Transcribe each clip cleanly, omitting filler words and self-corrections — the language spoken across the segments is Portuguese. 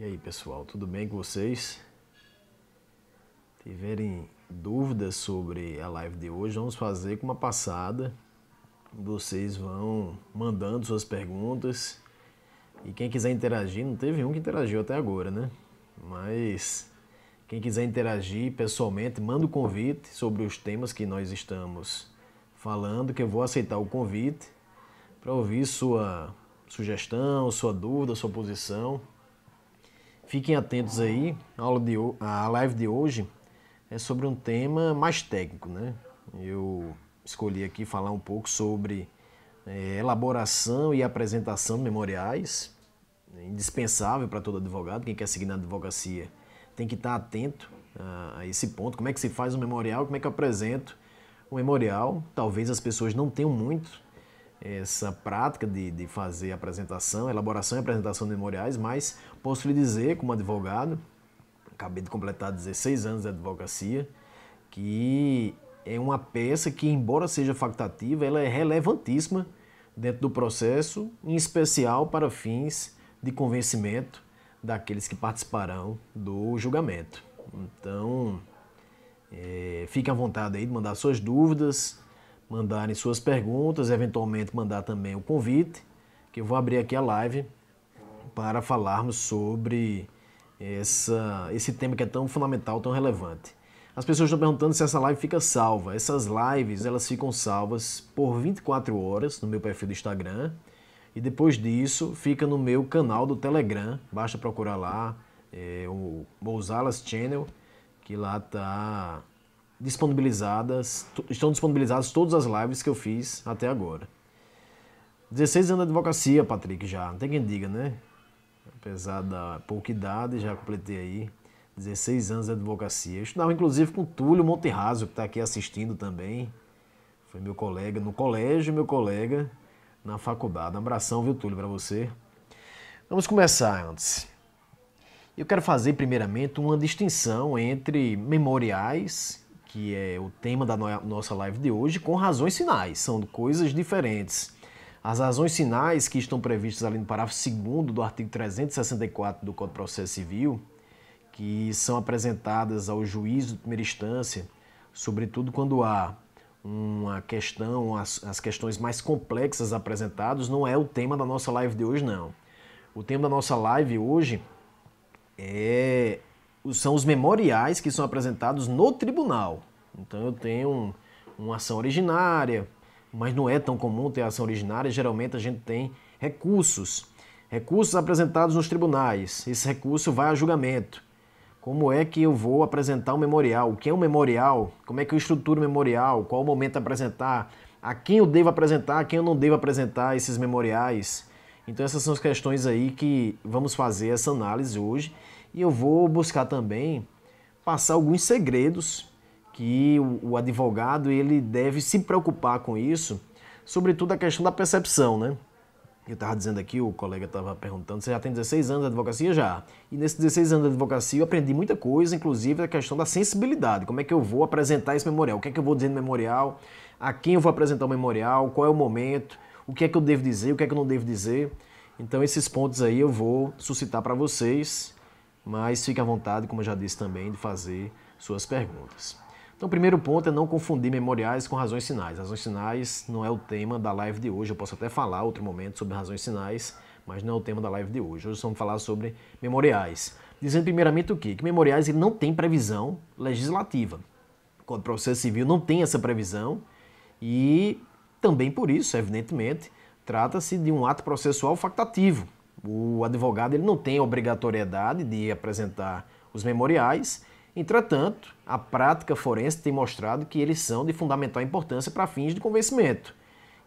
E aí, pessoal, tudo bem com vocês? Tiverem dúvidas sobre a live de hoje, vamos fazer com uma passada. Vocês vão mandando suas perguntas. E quem quiser interagir, não teve um que interagiu até agora, né? Mas quem quiser interagir pessoalmente, manda o convite sobre os temas que nós estamos falando, que eu vou aceitar o convite para ouvir sua sugestão, sua dúvida, sua posição. Fiquem atentos aí, a live de hoje é sobre um tema mais técnico, né? Eu escolhi aqui falar um pouco sobre elaboração e apresentação de memoriais, indispensável para todo advogado. Quem quer seguir na advocacia tem que estar atento a esse ponto. Como é que se faz um memorial, como é que eu apresento um memorial? Talvez as pessoas não tenham muito essa prática de fazer apresentação, elaboração e apresentação de memoriais, mas posso lhe dizer, como advogado, acabei de completar 16 anos de advocacia, que é uma peça que, embora seja facultativa, ela é relevantíssima dentro do processo, em especial para fins de convencimento daqueles que participarão do julgamento. Então, fique à vontade aí de mandar suas dúvidas, mandarem suas perguntas, eventualmente mandar também o convite, que eu vou abrir aqui a live para falarmos sobre esse tema que é tão fundamental, tão relevante. As pessoas estão perguntando se essa live fica salva. Essas lives, elas ficam salvas por 24 horas no meu perfil do Instagram e depois disso fica no meu canal do Telegram. Basta procurar lá o Bouzalas Channel, que lá estão disponibilizadas todas as lives que eu fiz até agora. 16 anos de advocacia, Patrick, já, não tem quem diga, né? Apesar da pouca idade, já completei aí 16 anos de advocacia. Eu estudava inclusive com Túlio Monterraso, que está aqui assistindo também. Foi meu colega no colégio, meu colega na faculdade. Um abração, viu, Túlio, para você. Vamos começar antes. Eu quero fazer primeiramente uma distinção entre memoriais, que é o tema da nossa live de hoje, com razões finais. São coisas diferentes. As razões finais que estão previstas ali no parágrafo 2º do artigo 364 do Código de Processo Civil, que são apresentadas ao juízo de primeira instância, sobretudo quando há uma questão, as questões mais complexas apresentadas, não é o tema da nossa live de hoje, não. O tema da nossa live hoje são os memoriais que são apresentados no tribunal. Então eu tenho uma ação originária, mas não é tão comum ter ação originária. Geralmente a gente tem recursos apresentados nos tribunais. Esse recurso vai a julgamento. Como é que eu vou apresentar um memorial? O que é um memorial? Como é que eu estruturo o memorial? Qual o momento de apresentar? A quem eu devo apresentar? A quem eu não devo apresentar esses memoriais? Então essas são as questões aí que vamos fazer essa análise hoje. E eu vou buscar também passar alguns segredos que o advogado ele deve se preocupar com isso, sobretudo a questão da percepção, né? Eu estava dizendo aqui, o colega estava perguntando, você já tem 16 anos de advocacia? Já. E nesses 16 anos de advocacia eu aprendi muita coisa, inclusive a questão da sensibilidade. Como é que eu vou apresentar esse memorial? O que é que eu vou dizer no memorial? A quem eu vou apresentar o memorial? Qual é o momento? O que é que eu devo dizer? O que é que eu não devo dizer? Então esses pontos aí eu vou suscitar para vocês, mas fique à vontade, como eu já disse também, de fazer suas perguntas. Então o primeiro ponto é não confundir memoriais com razões finais. Razões finais não é o tema da live de hoje. Eu posso até falar outro momento sobre razões finais, mas não é o tema da live de hoje. Hoje vamos falar sobre memoriais. Dizendo primeiramente o quê? Que memoriais ele não tem previsão legislativa. O Código de Processo Civil não tem essa previsão e também por isso, evidentemente, trata-se de um ato processual facultativo. O advogado ele não tem a obrigatoriedade de apresentar os memoriais. Entretanto, a prática forense tem mostrado que eles são de fundamental importância para fins de convencimento.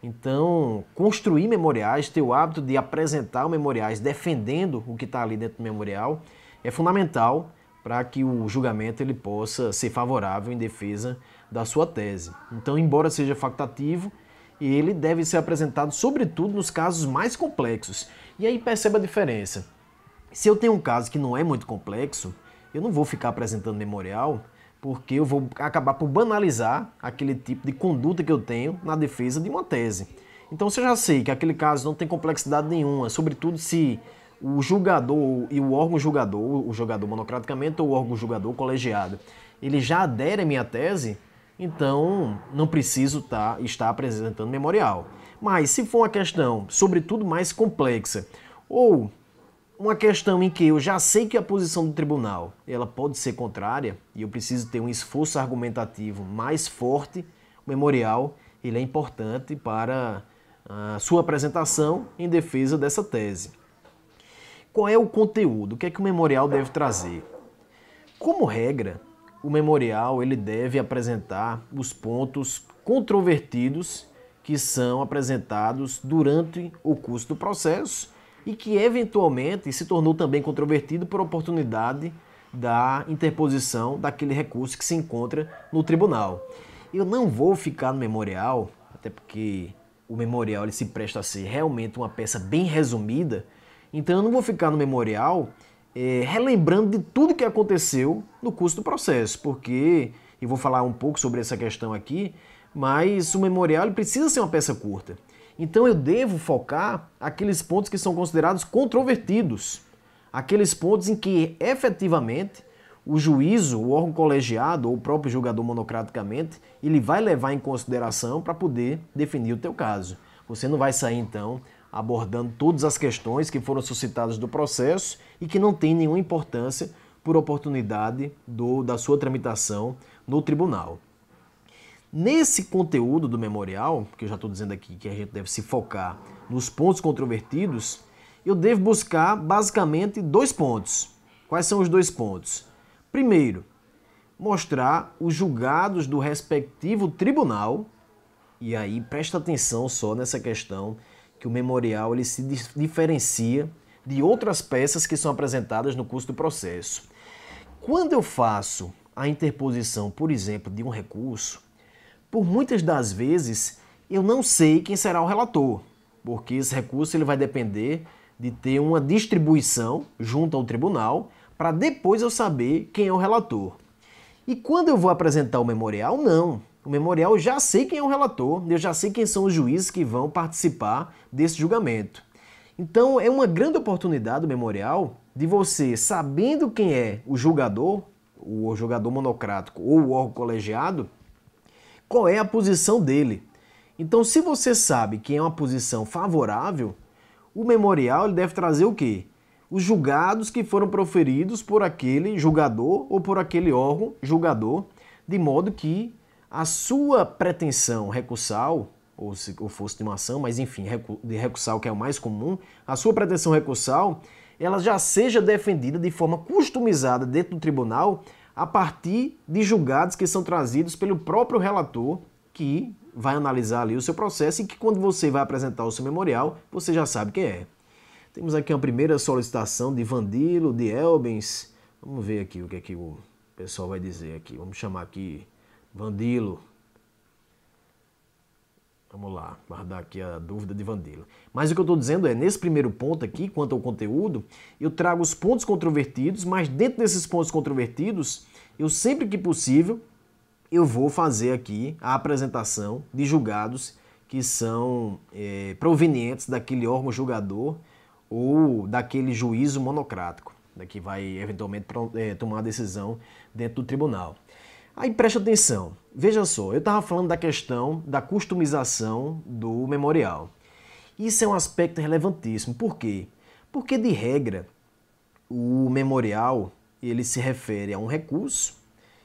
Então, construir memoriais, ter o hábito de apresentar memoriais defendendo o que está ali dentro do memorial, é fundamental para que o julgamento ele possa ser favorável em defesa da sua tese. Então, embora seja facultativo, ele deve ser apresentado sobretudo nos casos mais complexos. E aí perceba a diferença. Se eu tenho um caso que não é muito complexo, eu não vou ficar apresentando memorial, porque eu vou acabar por banalizar aquele tipo de conduta que eu tenho na defesa de uma tese. Então, se eu já sei que aquele caso não tem complexidade nenhuma, sobretudo se o julgador e o órgão julgador, o julgador monocraticamente ou o órgão julgador colegiado, ele já adere à minha tese, então não preciso estar apresentando memorial. Mas se for uma questão, sobretudo, mais complexa, ou uma questão em que eu já sei que a posição do tribunal ela pode ser contrária e eu preciso ter um esforço argumentativo mais forte, o memorial ele é importante para a sua apresentação em defesa dessa tese. Qual é o conteúdo? O que é que o memorial deve trazer? Como regra, o memorial ele deve apresentar os pontos controvertidos que são apresentados durante o curso do processo e que eventualmente se tornou também controvertido por oportunidade da interposição daquele recurso que se encontra no tribunal. Eu não vou ficar no memorial, até porque o memorial ele se presta a ser realmente uma peça bem resumida, então eu não vou ficar no memorial relembrando de tudo que aconteceu no curso do processo, porque eu vou falar um pouco sobre essa questão aqui, mas o memorial ele precisa ser uma peça curta. Então eu devo focar aqueles pontos que são considerados controvertidos, aqueles pontos em que efetivamente o juízo, o órgão colegiado ou o próprio julgador monocraticamente, ele vai levar em consideração para poder definir o teu caso. Você não vai sair então abordando todas as questões que foram suscitadas do processo e que não tem nenhuma importância por oportunidade da sua tramitação no tribunal. Nesse conteúdo do memorial, que eu já estou dizendo aqui que a gente deve se focar nos pontos controvertidos, eu devo buscar basicamente 2 pontos. Quais são os 2 pontos? Primeiro, mostrar os julgados do respectivo tribunal, e aí presta atenção só nessa questão que o memorial ele se diferencia de outras peças que são apresentadas no curso do processo. Quando eu faço a interposição, por exemplo, de um recurso, por muitas das vezes eu não sei quem será o relator, porque esse recurso ele vai depender de ter uma distribuição junto ao tribunal para depois eu saber quem é o relator. E quando eu vou apresentar o memorial, não. O memorial eu já sei quem é o relator, eu já sei quem são os juízes que vão participar desse julgamento. Então é uma grande oportunidade o memorial de você, sabendo quem é o julgador monocrático ou o órgão colegiado, qual é a posição dele. Então se você sabe quem é uma posição favorável, o memorial ele deve trazer o quê? Os julgados que foram proferidos por aquele julgador ou por aquele órgão julgador, de modo que a sua pretensão recursal, ou se fosse de uma ação, mas enfim, de recursal que é o mais comum, a sua pretensão recursal, ela já seja defendida de forma customizada dentro do tribunal a partir de julgados que são trazidos pelo próprio relator que vai analisar ali o seu processo e que quando você vai apresentar o seu memorial, você já sabe quem é. Temos aqui uma primeira solicitação de Vandilo, de Elbens. Vamos ver aqui o que é que o pessoal vai dizer aqui. Vamos chamar aqui Vandilo. Vamos lá, guardar aqui a dúvida de Vandilo. Mas o que eu estou dizendo é, nesse primeiro ponto aqui, quanto ao conteúdo, eu trago os pontos controvertidos, mas dentro desses pontos controvertidos, eu sempre que possível, eu vou fazer aqui a apresentação de julgados que são provenientes daquele órgão julgador ou daquele juízo monocrático, que vai eventualmente tomar a decisão dentro do tribunal. Aí preste atenção, veja só, eu estava falando da questão da customização do memorial. Isso é um aspecto relevantíssimo, por quê? Porque de regra, o memorial ele se refere a um recurso,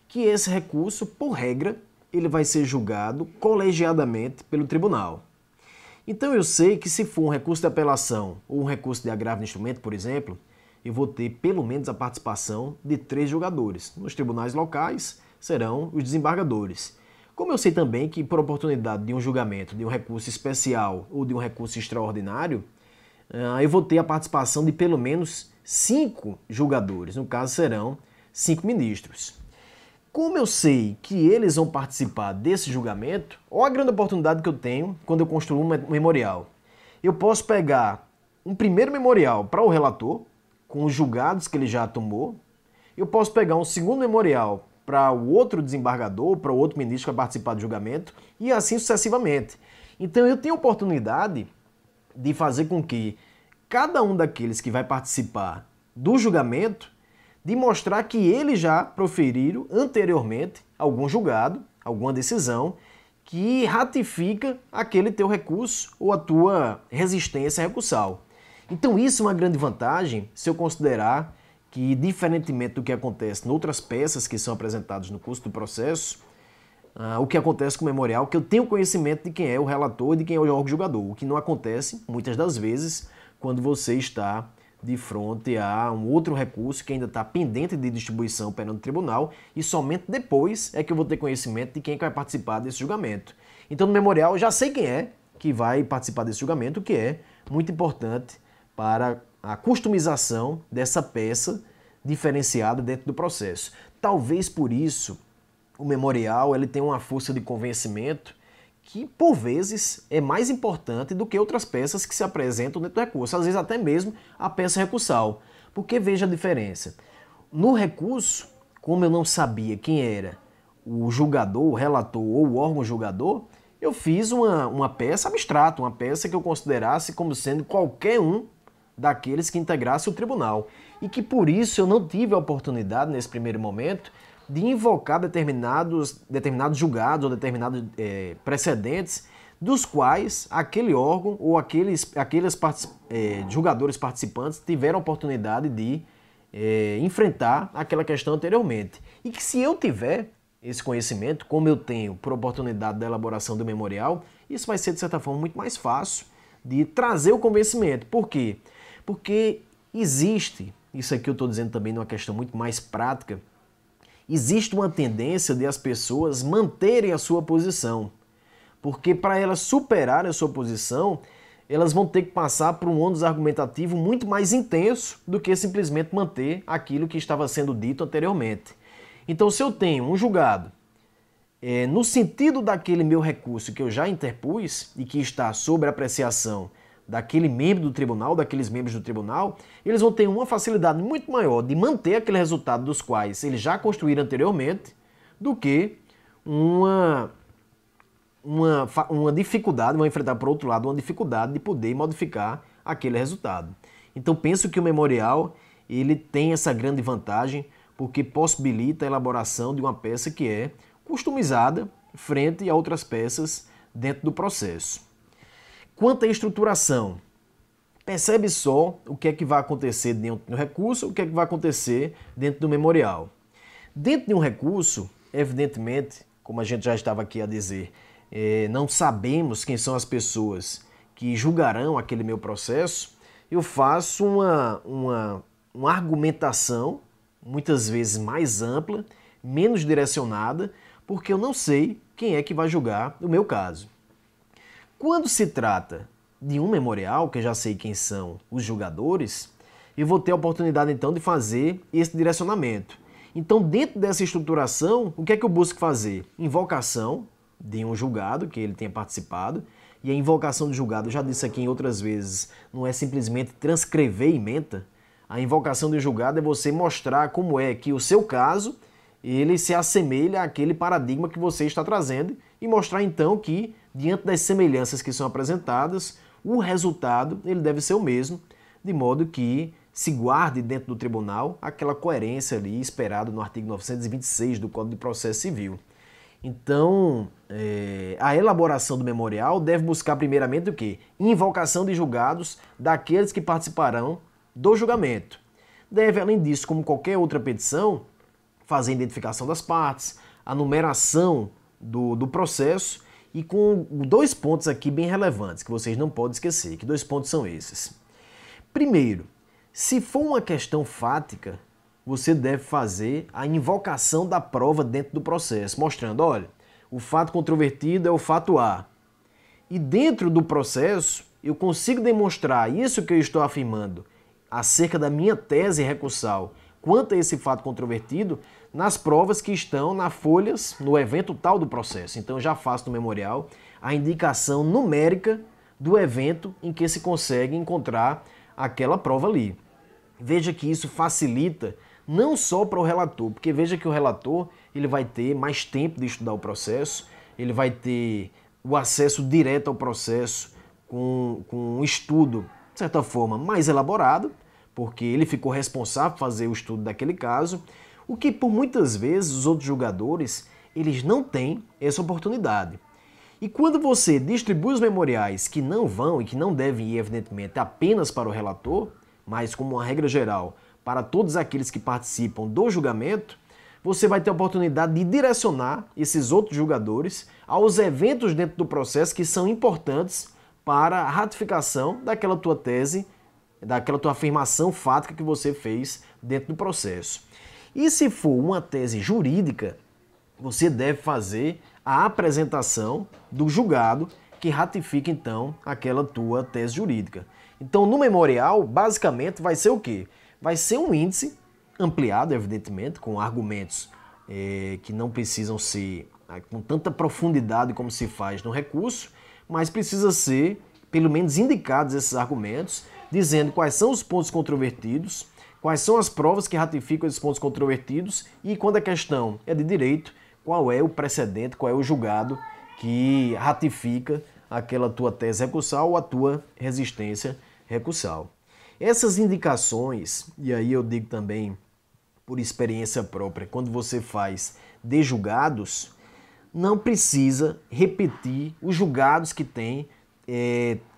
que esse recurso, por regra, ele vai ser julgado colegiadamente pelo tribunal. Então eu sei que se for um recurso de apelação ou um recurso de agravo de instrumento, por exemplo, eu vou ter pelo menos a participação de 3 julgadores. Nos tribunais locais serão os desembargadores. Como eu sei também que por oportunidade de um julgamento, de um recurso especial ou de um recurso extraordinário, eu vou ter a participação de pelo menos 5 julgadores, no caso serão 5 ministros. Como eu sei que eles vão participar desse julgamento, olha a grande oportunidade que eu tenho quando eu construo um memorial. Eu posso pegar um primeiro memorial para o relator, com os julgados que ele já tomou. Eu posso pegar um segundo memorial para o outro desembargador, para o outro ministro que vai participar do julgamento, e assim sucessivamente. Então eu tenho a oportunidade de fazer com que cada um daqueles que vai participar do julgamento de mostrar que eles já proferiram anteriormente algum julgado, alguma decisão que ratifica aquele teu recurso ou a tua resistência recursal. Então isso é uma grande vantagem se eu considerar que, diferentemente do que acontece em outras peças que são apresentadas no curso do processo, o que acontece com o memorial, que eu tenho conhecimento de quem é o relator e de quem é o órgão julgador, o que não acontece, muitas das vezes, quando você está de frente a um outro recurso que ainda está pendente de distribuição perante o tribunal e somente depois é que eu vou ter conhecimento de quem vai participar desse julgamento. Então, no memorial, eu já sei quem é que vai participar desse julgamento, o que é muito importante para a customização dessa peça diferenciada dentro do processo. Talvez por isso o memorial ele tem uma força de convencimento que, por vezes, é mais importante do que outras peças que se apresentam dentro do recurso, às vezes até mesmo a peça recursal. Porque veja a diferença. No recurso, como eu não sabia quem era o julgador, o relator ou o órgão julgador, eu fiz uma peça abstrata, uma peça que eu considerasse como sendo qualquer um daqueles que integrasse o tribunal. E que por isso eu não tive a oportunidade, nesse primeiro momento, de invocar determinados julgados ou determinados precedentes dos quais aquele órgão ou aqueles julgadores participantes tiveram a oportunidade de enfrentar aquela questão anteriormente. E que se eu tiver esse conhecimento, como eu tenho por oportunidade da elaboração do memorial, isso vai ser, de certa forma, muito mais fácil de trazer o convencimento. Por quê? Porque existe, isso aqui eu estou dizendo também numa questão muito mais prática, existe uma tendência de as pessoas manterem a sua posição. Porque para elas superarem a sua posição, elas vão ter que passar por um ônus argumentativo muito mais intenso do que simplesmente manter aquilo que estava sendo dito anteriormente. Então, se eu tenho um julgado no sentido daquele meu recurso que eu já interpus e que está sob a apreciação daquele membro do tribunal, daqueles membros do tribunal, eles vão ter uma facilidade muito maior de manter aquele resultado dos quais eles já construíram anteriormente do que uma dificuldade, vão enfrentar por outro lado uma dificuldade de poder modificar aquele resultado. Então penso que o memorial ele tem essa grande vantagem porque possibilita a elaboração de uma peça que é customizada frente a outras peças dentro do processo. Quanto à estruturação, percebe só o que é que vai acontecer dentro do recurso, o que é que vai acontecer dentro do memorial. Dentro de um recurso, evidentemente, como a gente já estava aqui a dizer, não sabemos quem são as pessoas que julgarão aquele meu processo, eu faço uma argumentação, muitas vezes mais ampla, menos direcionada, porque eu não sei quem é que vai julgar o meu caso. Quando se trata de um memorial, que eu já sei quem são os julgadores, eu vou ter a oportunidade então de fazer esse direcionamento. Então, dentro dessa estruturação, o que é que eu busco fazer? Invocação de um julgado, que ele tenha participado, e a invocação do julgado, eu já disse aqui em outras vezes, não é simplesmente transcrever ementa. A invocação do julgado é você mostrar como é que o seu caso ele se assemelha àquele paradigma que você está trazendo e mostrar então que, diante das semelhanças que são apresentadas, o resultado ele deve ser o mesmo, de modo que se guarde dentro do tribunal aquela coerência ali esperada no artigo 926 do Código de Processo Civil. Então, a elaboração do memorial deve buscar primeiramente o quê? Invocação de julgados daqueles que participarão do julgamento. Deve, além disso, como qualquer outra petição, fazer a identificação das partes, a numeração do processo e com dois pontos aqui bem relevantes que vocês não podem esquecer. Que dois pontos são esses? Primeiro, se for uma questão fática, você deve fazer a invocação da prova dentro do processo, mostrando, olha, o fato controvertido é o fato A. E dentro do processo, eu consigo demonstrar isso que eu estou afirmando acerca da minha tese recursal quanto a esse fato controvertido nas provas que estão nas folhas, no evento tal do processo. Então eu já faço no memorial a indicação numérica do evento em que se consegue encontrar aquela prova ali. Veja que isso facilita não só para o relator, porque veja que o relator ele vai ter mais tempo de estudar o processo, ele vai ter o acesso direto ao processo com um estudo de certa forma, mais elaborado, porque ele ficou responsável por fazer o estudo daquele caso, o que por muitas vezes os outros julgadores, eles não têm essa oportunidade. E quando você distribui os memoriais que não vão e que não devem ir, evidentemente, apenas para o relator, mas como uma regra geral, para todos aqueles que participam do julgamento, você vai ter a oportunidade de direcionar esses outros julgadores aos eventos dentro do processo que são importantes para a ratificação daquela tua tese, daquela tua afirmação fática que você fez dentro do processo. E se for uma tese jurídica, você deve fazer a apresentação do julgado que ratifica então aquela tua tese jurídica. Então no memorial, basicamente, vai ser o quê? Vai ser um índice ampliado, evidentemente, com argumentos que não precisam ser com tanta profundidade como se faz no recurso, mas precisa ser, pelo menos, indicados esses argumentos, dizendo quais são os pontos controvertidos, quais são as provas que ratificam esses pontos controvertidos e, quando a questão é de direito, qual é o precedente, qual é o julgado que ratifica aquela tua tese recursal ou a tua resistência recursal. Essas indicações, e aí eu digo também por experiência própria, quando você faz de julgados, não precisa repetir os julgados que tem,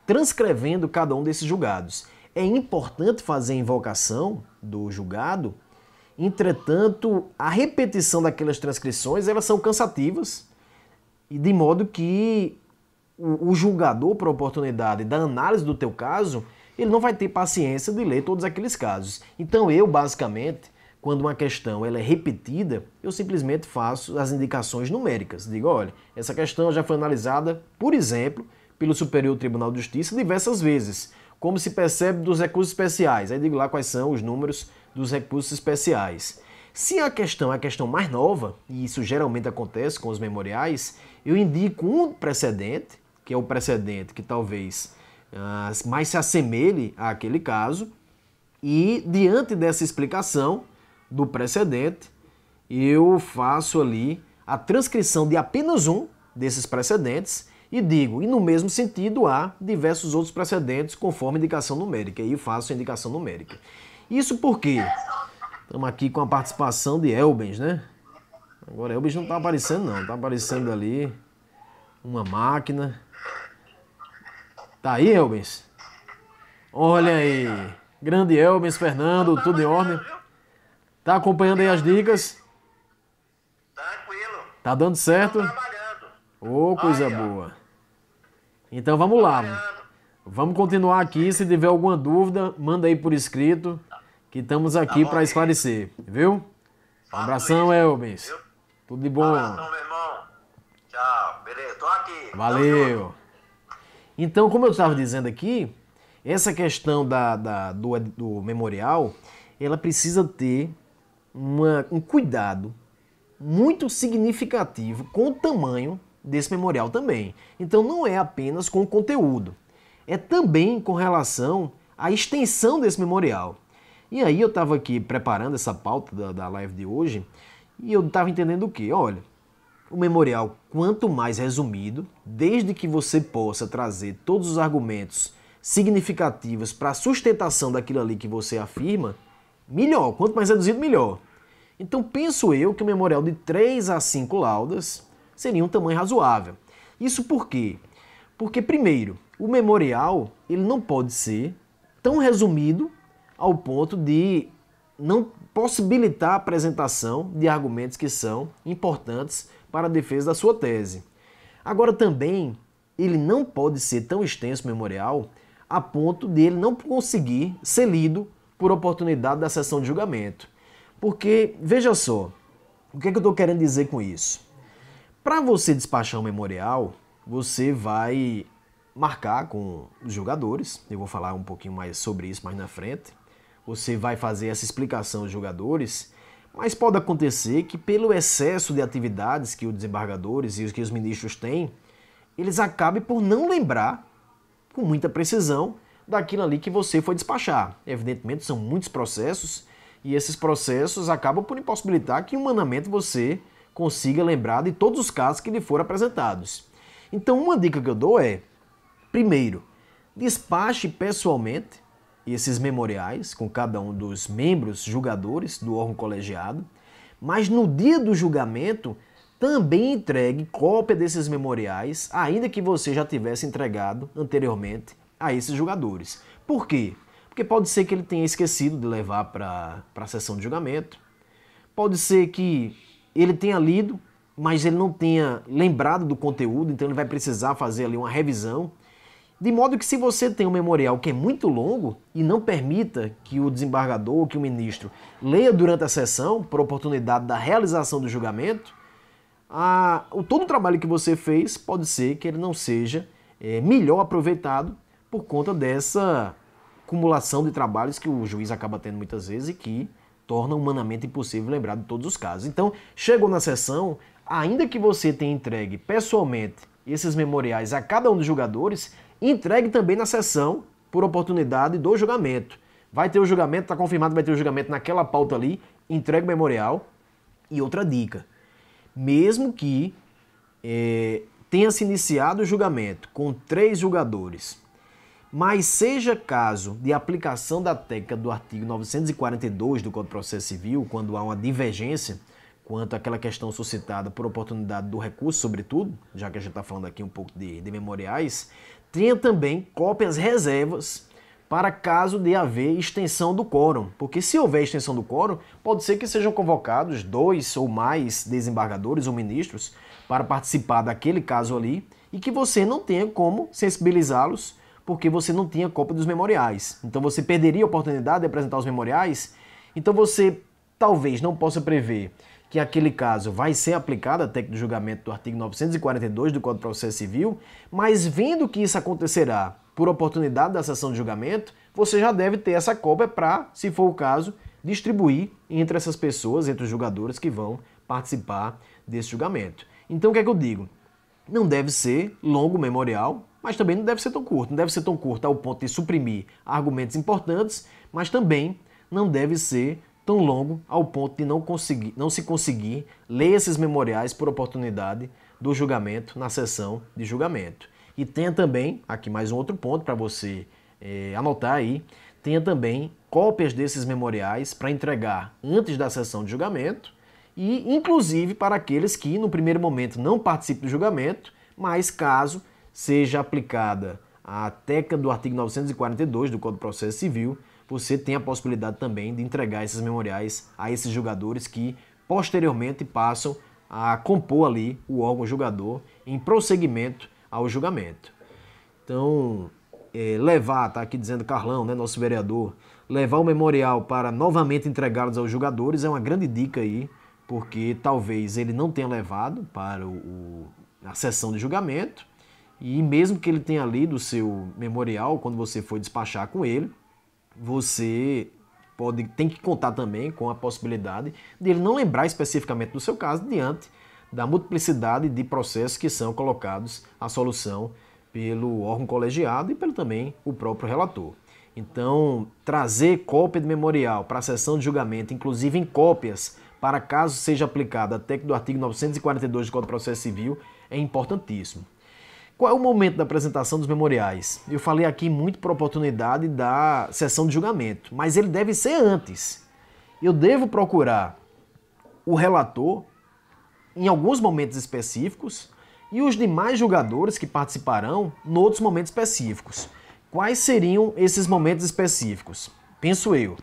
transcrevendo cada um desses julgados. É importante fazer a invocação do julgado, entretanto, a repetição daquelas transcrições, elas são cansativas, e de modo que o julgador, por oportunidade da análise do teu caso, ele não vai ter paciência de ler todos aqueles casos. Então eu, basicamente, quando uma questão ela é repetida, eu simplesmente faço as indicações numéricas. Digo, olha, essa questão já foi analisada, por exemplo, pelo Superior Tribunal de Justiça diversas vezes, como se percebe dos recursos especiais. Aí digo lá quais são os números dos recursos especiais. Se a questão é a questão mais nova, e isso geralmente acontece com os memoriais, eu indico um precedente, que é o precedente que talvez mais se assemelhe àquele caso, e diante dessa explicação do precedente, eu faço ali a transcrição de apenas um desses precedentes e digo, e no mesmo sentido há diversos outros precedentes conforme indicação numérica, e eu faço a indicação numérica. Isso porque estamos aqui com a participação de Elbens, né? Agora Elbens não está aparecendo não, está aparecendo ali uma máquina. Tá aí, Elbens? Olha aí, grande Elbens, Fernando, tudo em ordem? Tá acompanhando aí as dicas? Tranquilo. Tá dando certo? Tô trabalhando. Ô, coisa boa. Então vamos lá. Vamos continuar aqui. Se tiver alguma dúvida, manda aí por escrito, que estamos aqui para esclarecer, viu? Um abração, Elbens. Tudo de bom. Abração, meu irmão. Tchau. Beleza, tô aqui. Valeu. Então, como eu estava dizendo aqui, essa questão do memorial, ela precisa ter um cuidado muito significativo com o tamanho desse memorial também. Então não é apenas com o conteúdo, é também com relação à extensão desse memorial. E aí eu estava aqui preparando essa pauta da live de hoje e eu estava entendendo o quê? Olha, o memorial, quanto mais resumido, desde que você possa trazer todos os argumentos significativos para a sustentação daquilo ali que você afirma, melhor. Quanto mais reduzido, melhor. Então penso eu que o memorial de 3 a 5 laudas seria um tamanho razoável. Isso por quê? Porque, primeiro, o memorial ele não pode ser tão resumido ao ponto de não possibilitar a apresentação de argumentos que são importantes para a defesa da sua tese. Agora também, ele não pode ser tão extenso o memorial a ponto de ele não conseguir ser lido por oportunidade da sessão de julgamento. Porque, veja só, o que é que eu estou querendo dizer com isso? Para você despachar um memorial, você vai marcar com os julgadores, eu vou falar um pouquinho mais sobre isso mais na frente, você vai fazer essa explicação aos julgadores, mas pode acontecer que pelo excesso de atividades que os desembargadores e que os ministros têm, eles acabem por não lembrar com muita precisão daquilo ali que você foi despachar. Evidentemente são muitos processos e esses processos acabam por impossibilitar que humanamente você consiga lembrar de todos os casos que lhe foram apresentados. Então uma dica que eu dou é, primeiro, despache pessoalmente esses memoriais com cada um dos membros julgadores do órgão colegiado, mas no dia do julgamento também entregue cópia desses memoriais, ainda que você já tivesse entregado anteriormente a esses julgadores. Por quê? Porque pode ser que ele tenha esquecido de levar para a sessão de julgamento, pode ser que ele tenha lido, mas ele não tenha lembrado do conteúdo, então ele vai precisar fazer ali uma revisão. De modo que se você tem um memorial que é muito longo e não permita que o desembargador ou que o ministro leia durante a sessão, por oportunidade da realização do julgamento, todo o trabalho que você fez pode ser que ele não seja melhor aproveitado por conta dessa acumulação de trabalhos que o juiz acaba tendo muitas vezes e que torna humanamente impossível lembrar de todos os casos. Então, chegou na sessão, ainda que você tenha entregue pessoalmente esses memoriais a cada um dos julgadores, entregue também na sessão por oportunidade do julgamento. Vai ter o julgamento, está confirmado, vai ter o julgamento naquela pauta ali, entregue o memorial. E outra dica, mesmo que tenha se iniciado o julgamento com 3 julgadores, mas seja caso de aplicação da técnica do artigo 942 do Código de Processo Civil, quando há uma divergência quanto àquela questão suscitada por oportunidade do recurso, sobretudo, já que a gente está falando aqui um pouco de memoriais, tenha também cópias reservas para caso de haver extensão do quórum. Porque se houver extensão do quórum, pode ser que sejam convocados 2 ou mais desembargadores ou ministros para participar daquele caso ali e que você não tenha como sensibilizá-los porque você não tinha cópia dos memoriais. Então você perderia a oportunidade de apresentar os memoriais. Então você talvez não possa prever que aquele caso vai ser aplicada a técnica de julgamento do artigo 942 do Código de Processo Civil, mas vendo que isso acontecerá por oportunidade da sessão de julgamento, você já deve ter essa cópia para, se for o caso, distribuir entre essas pessoas, entre os julgadores que vão participar desse julgamento. Então o que é que eu digo? Não deve ser longo o memorial, mas também não deve ser tão curto. Não deve ser tão curto ao ponto de suprimir argumentos importantes, mas também não deve ser tão longo ao ponto de não se conseguir ler esses memoriais por oportunidade do julgamento na sessão de julgamento. E tenha também, aqui mais um outro ponto para você anotar aí, tenha também cópias desses memoriais para entregar antes da sessão de julgamento e inclusive para aqueles que no primeiro momento não participam do julgamento, mas caso seja aplicada a técnica do artigo 942 do Código de Processo Civil, você tem a possibilidade também de entregar esses memoriais a esses julgadores que posteriormente passam a compor ali o órgão julgador em prosseguimento ao julgamento. Então, levar, tá aqui dizendo Carlão, né, nosso vereador, levar o memorial para novamente entregá-los aos julgadores é uma grande dica aí, porque talvez ele não tenha levado para a sessão de julgamento, e mesmo que ele tenha lido o seu memorial, quando você for despachar com ele, você tem que contar também com a possibilidade de ele não lembrar especificamente do seu caso diante da multiplicidade de processos que são colocados à solução pelo órgão colegiado e pelo também o próprio relator. Então, trazer cópia de memorial para a sessão de julgamento, inclusive em cópias, para caso seja aplicada a técnica do artigo 942 do Código de Processo Civil, é importantíssimo. Qual é o momento da apresentação dos memoriais? Eu falei aqui muito por oportunidade da sessão de julgamento, mas ele deve ser antes. Eu devo procurar o relator em alguns momentos específicos e os demais julgadores que participarão em outros momentos específicos. Quais seriam esses momentos específicos? Penso eu.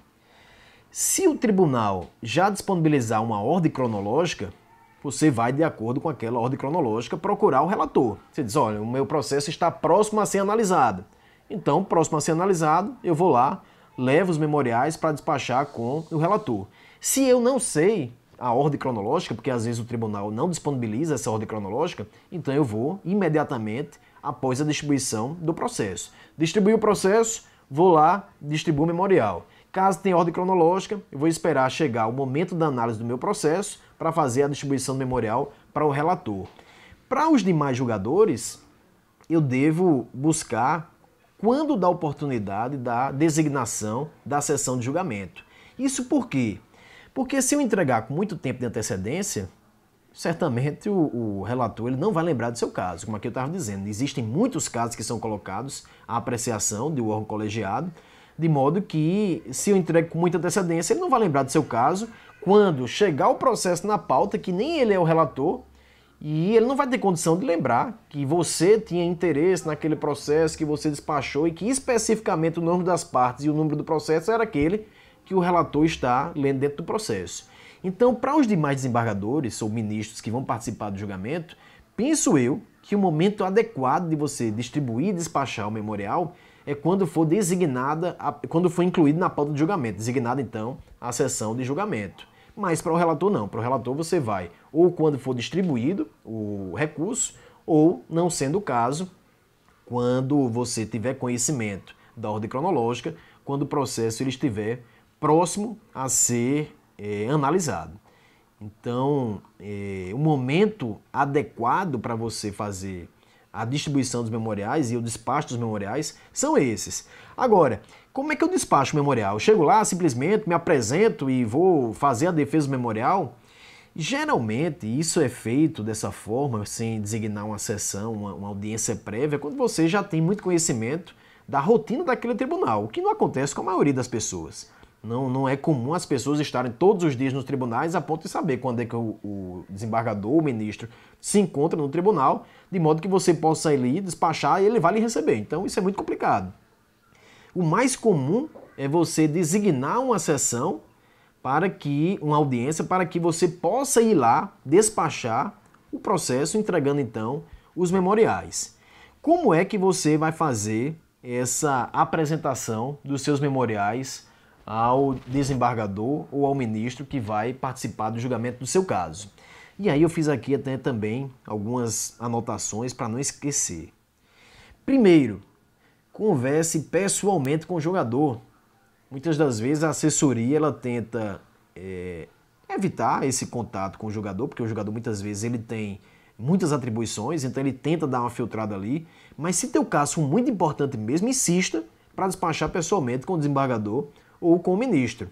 Se o tribunal já disponibilizar uma ordem cronológica, você vai, de acordo com aquela ordem cronológica, procurar o relator. Você diz, olha, o meu processo está próximo a ser analisado. Então, próximo a ser analisado, eu vou lá, levo os memoriais para despachar com o relator. Se eu não sei a ordem cronológica, porque às vezes o tribunal não disponibiliza essa ordem cronológica, então eu vou imediatamente após a distribuição do processo. Distribuir o processo, vou lá, distribuo o memorial. Caso tenha ordem cronológica, eu vou esperar chegar o momento da análise do meu processo para fazer a distribuição do memorial para o relator. Para os demais julgadores, eu devo buscar quando dá oportunidade da designação da sessão de julgamento. Isso por quê? Porque se eu entregar com muito tempo de antecedência, certamente o relator ele não vai lembrar do seu caso, como aqui eu estava dizendo. Existem muitos casos que são colocados à apreciação do órgão colegiado, de modo que, se eu entrego com muita antecedência, ele não vai lembrar do seu caso quando chegar o processo na pauta, que nem ele é o relator, e ele não vai ter condição de lembrar que você tinha interesse naquele processo que você despachou e que especificamente o nome das partes e o número do processo era aquele que o relator está lendo dentro do processo. Então, para os demais desembargadores ou ministros que vão participar do julgamento, penso eu que o momento adequado de você distribuir e despachar o memorial é quando for designada, quando for incluído na pauta de julgamento, designada então a sessão de julgamento. Mas para o relator não, para o relator você vai ou quando for distribuído o recurso, ou, não sendo o caso, quando você tiver conhecimento da ordem cronológica, quando o processo ele estiver próximo a ser analisado. Então, o momento adequado para você fazer a distribuição dos memoriais e o despacho dos memoriais são esses. Agora, como é que eu despacho o memorial? Eu chego lá, simplesmente me apresento e vou fazer a defesa do memorial? Geralmente, isso é feito dessa forma, sem designar uma sessão, uma audiência prévia, quando você já tem muito conhecimento da rotina daquele tribunal, o que não acontece com a maioria das pessoas. Não é comum as pessoas estarem todos os dias nos tribunais a ponto de saber quando é que o desembargador, o ministro, se encontra no tribunal, de modo que você possa ir ali, despachar e ele vai lhe receber. Então isso é muito complicado. O mais comum é você designar uma sessão uma audiência, para que você possa ir lá despachar o processo, entregando então os memoriais. Como é que você vai fazer essa apresentação dos seus memoriais ao desembargador ou ao ministro que vai participar do julgamento do seu caso? E aí eu fiz aqui até também algumas anotações para não esquecer. Primeiro, converse pessoalmente com o julgador. Muitas das vezes a assessoria ela tenta evitar esse contato com o julgador, porque o julgador muitas vezes ele tem muitas atribuições, então ele tenta dar uma filtrada ali, mas se teu caso for muito importante mesmo, insista para despachar pessoalmente com o desembargador ou com o ministro,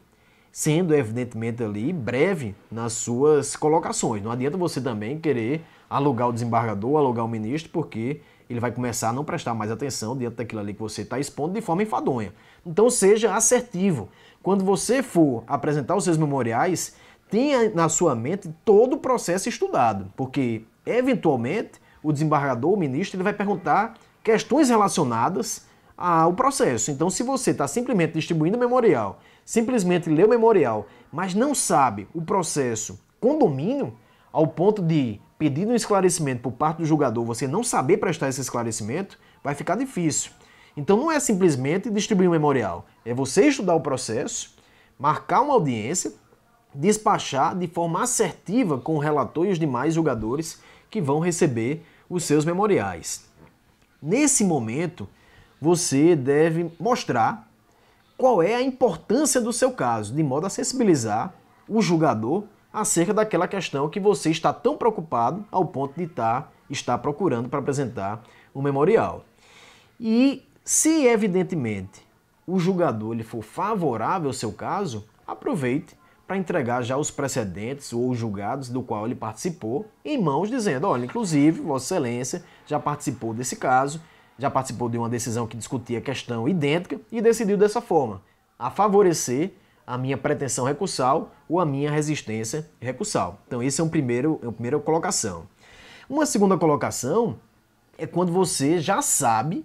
sendo evidentemente ali breve nas suas colocações. Não adianta você também querer alugar o desembargador ou alugar o ministro, porque ele vai começar a não prestar mais atenção diante daquilo ali que você está expondo de forma enfadonha. Então seja assertivo. Quando você for apresentar os seus memoriais, tenha na sua mente todo o processo estudado, porque eventualmente o desembargador, o ministro, ele vai perguntar questões relacionadas ao processo. Então se você está simplesmente distribuindo o memorial, simplesmente lê o memorial, mas não sabe o processo com domínio, ao ponto de pedir um esclarecimento por parte do julgador, você não saber prestar esse esclarecimento, vai ficar difícil. Então não é simplesmente distribuir um memorial, é você estudar o processo, marcar uma audiência, despachar de forma assertiva com o relator e os demais julgadores que vão receber os seus memoriais. Nesse momento, você deve mostrar qual é a importância do seu caso, de modo a sensibilizar o julgador acerca daquela questão que você está tão preocupado ao ponto de estar procurando para apresentar um memorial. E se, evidentemente, o julgador ele for favorável ao seu caso, aproveite para entregar já os precedentes ou os julgados do qual ele participou em mãos, dizendo, olha, inclusive, Vossa Excelência já participou desse caso, já participou de uma decisão que discutia a questão idêntica e decidiu dessa forma, a favorecer a minha pretensão recursal ou a minha resistência recursal. Então, esse é a primeira colocação. Uma segunda colocação é quando você já sabe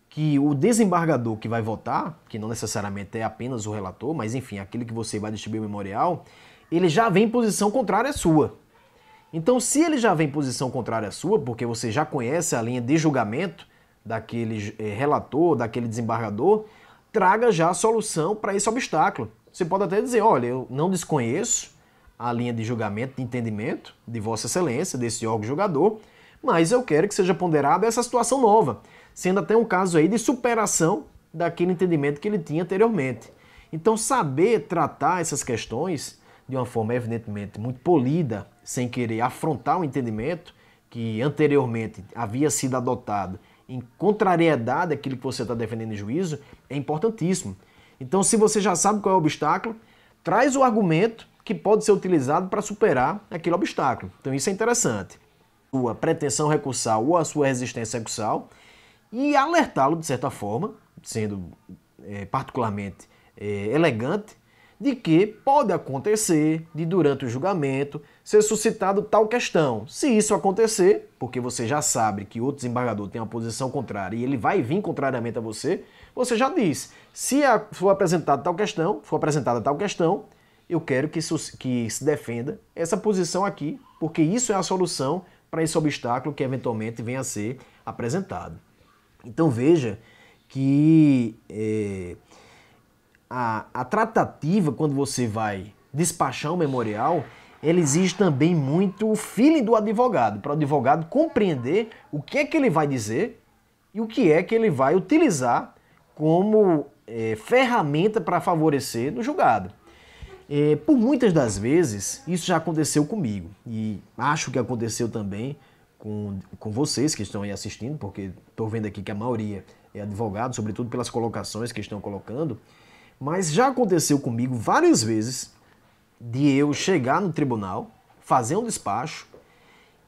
que o desembargador que vai votar, que não necessariamente é apenas o relator, mas enfim, aquele que você vai distribuir o memorial, ele já vem em posição contrária à sua. Então, se ele já vem em posição contrária à sua, porque você já conhece a linha de julgamento daquele relator, daquele desembargador, traga já a solução para esse obstáculo. Você pode até dizer, olha, eu não desconheço a linha de julgamento, de entendimento de Vossa Excelência, desse órgão julgador, mas eu quero que seja ponderada essa situação nova, sendo até um caso aí de superação daquele entendimento que ele tinha anteriormente. Então, saber tratar essas questões de uma forma evidentemente muito polida, sem querer afrontar o entendimento que anteriormente havia sido adotado em contrariedade àquilo que você está defendendo em juízo, é importantíssimo. Então, se você já sabe qual é o obstáculo, traz o argumento que pode ser utilizado para superar aquele obstáculo. Então isso é interessante. Sua pretensão recursal ou a sua resistência recursal e alertá-lo de certa forma, sendo particularmente elegante, de que pode acontecer de durante o julgamento ser suscitado tal questão. Se isso acontecer, porque você já sabe que outro desembargador tem uma posição contrária e ele vai vir contrariamente a você, você já diz, se for apresentada tal questão, eu quero que se defenda essa posição aqui, porque isso é a solução para esse obstáculo que eventualmente venha a ser apresentado. Então veja que a tratativa, quando você vai despachar um memorial, ela exige também muito o feeling do advogado, para o advogado compreender o que é que ele vai dizer e o que é que ele vai utilizar como ferramenta para favorecer no julgado. Por muitas das vezes, isso já aconteceu comigo e acho que aconteceu também com vocês que estão aí assistindo, porque estou vendo aqui que a maioria é advogado, sobretudo pelas colocações que estão colocando, mas já aconteceu comigo várias vezes de eu chegar no tribunal, fazer um despacho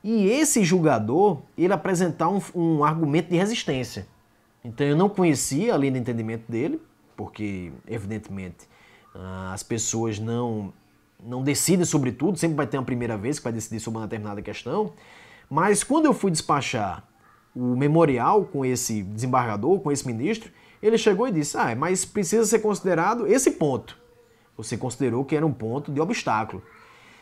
e esse julgador ele apresentar um argumento de resistência. Então eu não conhecia a linha de entendimento dele, porque evidentemente as pessoas não decidem sobre tudo, sempre vai ter uma primeira vez que vai decidir sobre uma determinada questão, mas quando eu fui despachar o memorial com esse desembargador, com esse ministro, ele chegou e disse, mas precisa ser considerado esse ponto. Você considerou que era um ponto de obstáculo.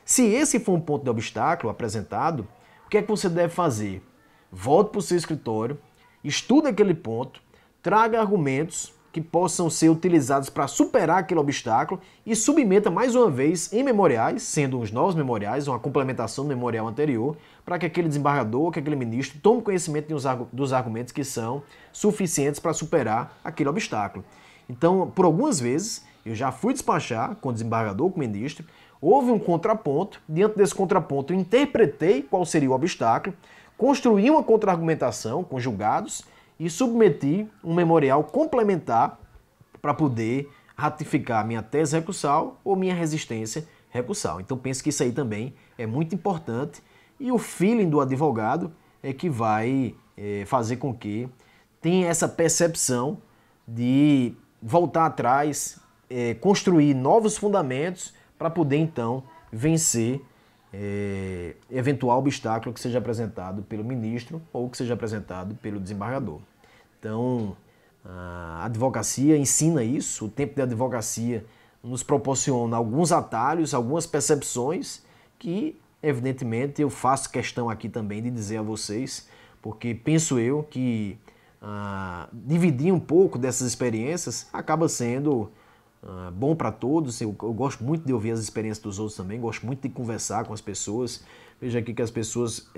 Se esse for um ponto de obstáculo apresentado, o que é que você deve fazer? Volte para o seu escritório, estude aquele ponto, traga argumentos que possam ser utilizados para superar aquele obstáculo e submeta mais uma vez em memoriais, sendo os novos memoriais, uma complementação do memorial anterior, para que aquele desembargador, que aquele ministro tome conhecimento dos argumentos que são suficientes para superar aquele obstáculo. Então, por algumas vezes, eu já fui despachar com o desembargador, com o ministro, houve um contraponto, diante desse contraponto eu interpretei qual seria o obstáculo, construí uma contra-argumentação com julgados e submeti um memorial complementar para poder ratificar minha tese recursal ou minha resistência recursal. Então penso que isso aí também é muito importante e o feeling do advogado é que vai fazer com que tenha essa percepção de voltar atrás, construir novos fundamentos para poder então vencer eventual obstáculo que seja apresentado pelo ministro ou que seja apresentado pelo desembargador. Então, a advocacia ensina isso, o tempo de advocacia nos proporciona alguns atalhos, algumas percepções que, evidentemente, eu faço questão aqui também de dizer a vocês, porque penso eu que dividir um pouco dessas experiências acaba sendo bom para todos. Eu gosto muito de ouvir as experiências dos outros também, gosto muito de conversar com as pessoas. Veja aqui que as pessoas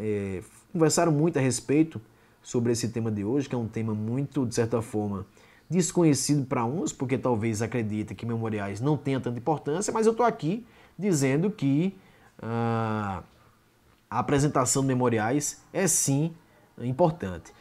conversaram muito a respeito sobre esse tema de hoje, que é um tema muito, de certa forma, desconhecido para uns, porque talvez acreditem que memoriais não tenham tanta importância, mas eu estou aqui dizendo que a apresentação de memoriais é sim importante.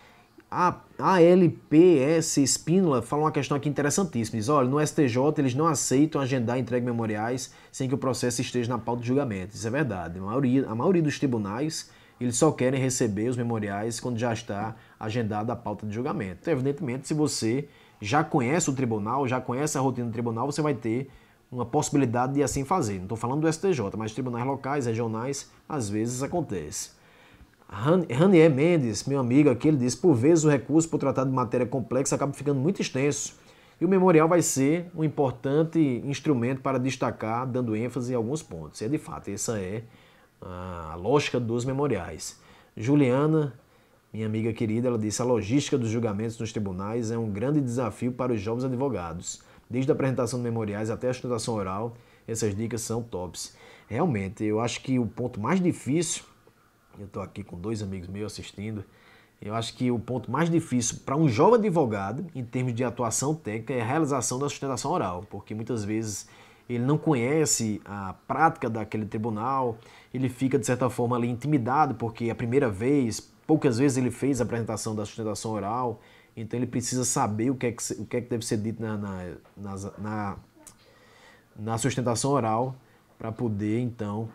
A ALPS Espínola fala uma questão aqui interessantíssima. Diz, olha, no STJ eles não aceitam agendar a entrega de memoriais sem que o processo esteja na pauta de julgamento. Isso é verdade. A maioria dos tribunais, eles só querem receber os memoriais quando já está agendada a pauta de julgamento. Então, evidentemente, se você já conhece o tribunal, já conhece a rotina do tribunal, você vai ter uma possibilidade de assim fazer. Não estou falando do STJ, mas tribunais locais, regionais, às vezes acontece. Ranier Mendes, meu amigo aqui, ele disse, por vezes o recurso por tratar de matéria complexa acaba ficando muito extenso e o memorial vai ser um importante instrumento para destacar, dando ênfase em alguns pontos. E de fato, essa é a lógica dos memoriais. Juliana, minha amiga querida, ela disse, a logística dos julgamentos nos tribunais é um grande desafio para os jovens advogados. Desde a apresentação de memoriais até a sustentação oral, essas dicas são tops. Realmente, eu acho que o ponto mais difícil, eu estou aqui com dois amigos meus assistindo, eu acho que o ponto mais difícil para um jovem advogado, em termos de atuação técnica, é a realização da sustentação oral, porque muitas vezes ele não conhece a prática daquele tribunal, ele fica, de certa forma, ali intimidado, porque é a primeira vez, poucas vezes ele fez a apresentação da sustentação oral, então ele precisa saber o que é que deve ser dito na sustentação oral, para poder, então,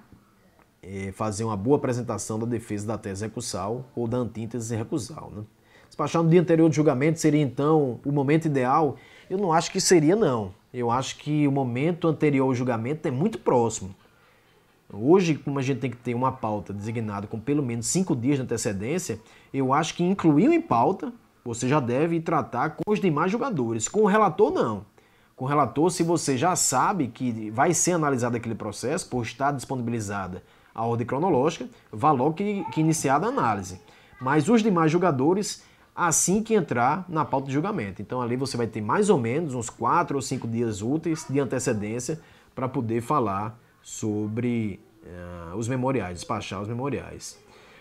fazer uma boa apresentação da defesa da tese recursal ou da antítese recursal, né? Despachar no dia anterior do julgamento seria, então, o momento ideal? Eu não acho que seria, não. Eu acho que o momento anterior ao julgamento é muito próximo. Hoje, como a gente tem que ter uma pauta designada com pelo menos 5 dias de antecedência, eu acho que incluiu em pauta, você já deve tratar com os demais jogadores. Com o relator, não. Com o relator, se você já sabe que vai ser analisado aquele processo, por estar disponibilizada a ordem cronológica, vá logo que iniciada a análise. Mas os demais jogadores, assim que entrar na pauta de julgamento. Então ali você vai ter mais ou menos uns 4 ou 5 dias úteis de antecedência para poder falar sobre os memoriais, despachar os memoriais.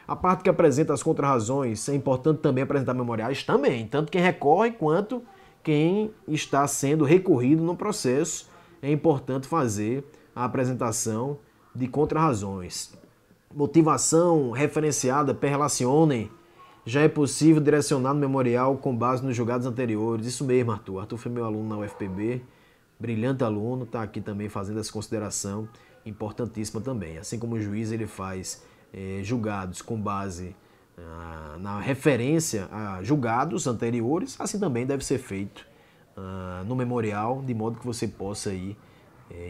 A parte que apresenta as contrarrazões, é importante também apresentar memoriais também, tanto quem recorre quanto quem está sendo recorrido no processo, é importante fazer a apresentação de contrarrazões. Motivação referenciada per relacionem. Já é possível direcionar no memorial com base nos julgados anteriores. Isso mesmo, Arthur. Arthur foi meu aluno na UFPB, brilhante aluno, está aqui também fazendo essa consideração importantíssima também. Assim como o juiz ele faz julgados com base na referência a julgados anteriores, assim também deve ser feito no memorial, de modo que você possa aí,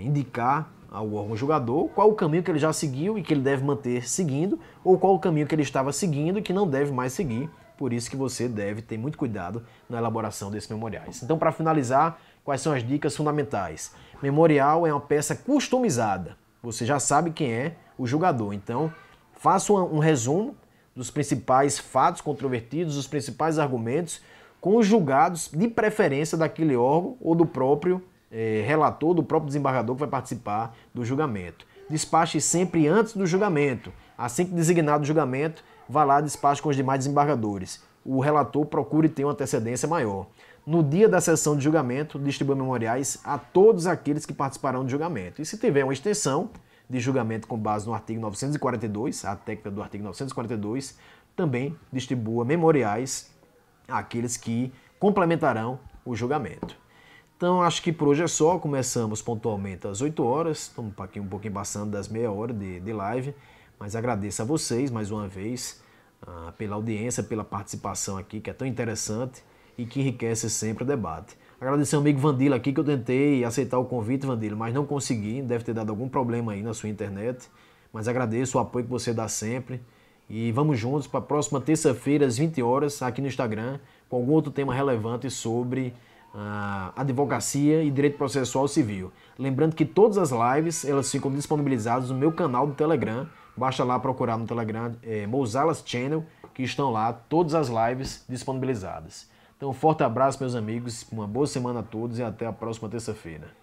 indicar ao órgão julgador qual o caminho que ele já seguiu e que ele deve manter seguindo, ou qual o caminho que ele estava seguindo e que não deve mais seguir. Por isso que você deve ter muito cuidado na elaboração desses memoriais. Então, para finalizar, quais são as dicas fundamentais? Memorial é uma peça customizada. Você já sabe quem é o julgador. Então, faça um resumo dos principais fatos controvertidos, dos principais argumentos, com os julgados de preferência daquele órgão ou do próprio relator, do próprio desembargador que vai participar do julgamento. Despache sempre antes do julgamento. Assim que designado o julgamento, vá lá e despache com os demais desembargadores. O relator procure ter uma antecedência maior. No dia da sessão de julgamento, distribua memoriais a todos aqueles que participarão do julgamento. E se tiver uma extensão de julgamento com base no artigo 942, a técnica do artigo 942, também distribua memoriais àqueles que complementarão o julgamento. Então, acho que por hoje é só. Começamos pontualmente às 8 horas, estamos um pouquinho passando das meia hora de live, mas agradeço a vocês mais uma vez pela audiência, pela participação aqui, que é tão interessante e que enriquece sempre o debate. Agradecer ao amigo Vandila aqui, que eu tentei aceitar o convite, Vandila, mas não consegui, deve ter dado algum problema aí na sua internet, mas agradeço o apoio que você dá sempre e vamos juntos para a próxima terça-feira às 20 horas aqui no Instagram com algum outro tema relevante sobre advocacia e direito processual civil. Lembrando que todas as lives elas ficam disponibilizadas no meu canal do Telegram. Basta lá procurar no Telegram Mousalas Channel, que estão lá todas as lives disponibilizadas. Então, um forte abraço, meus amigos, uma boa semana a todos e até a próxima terça-feira.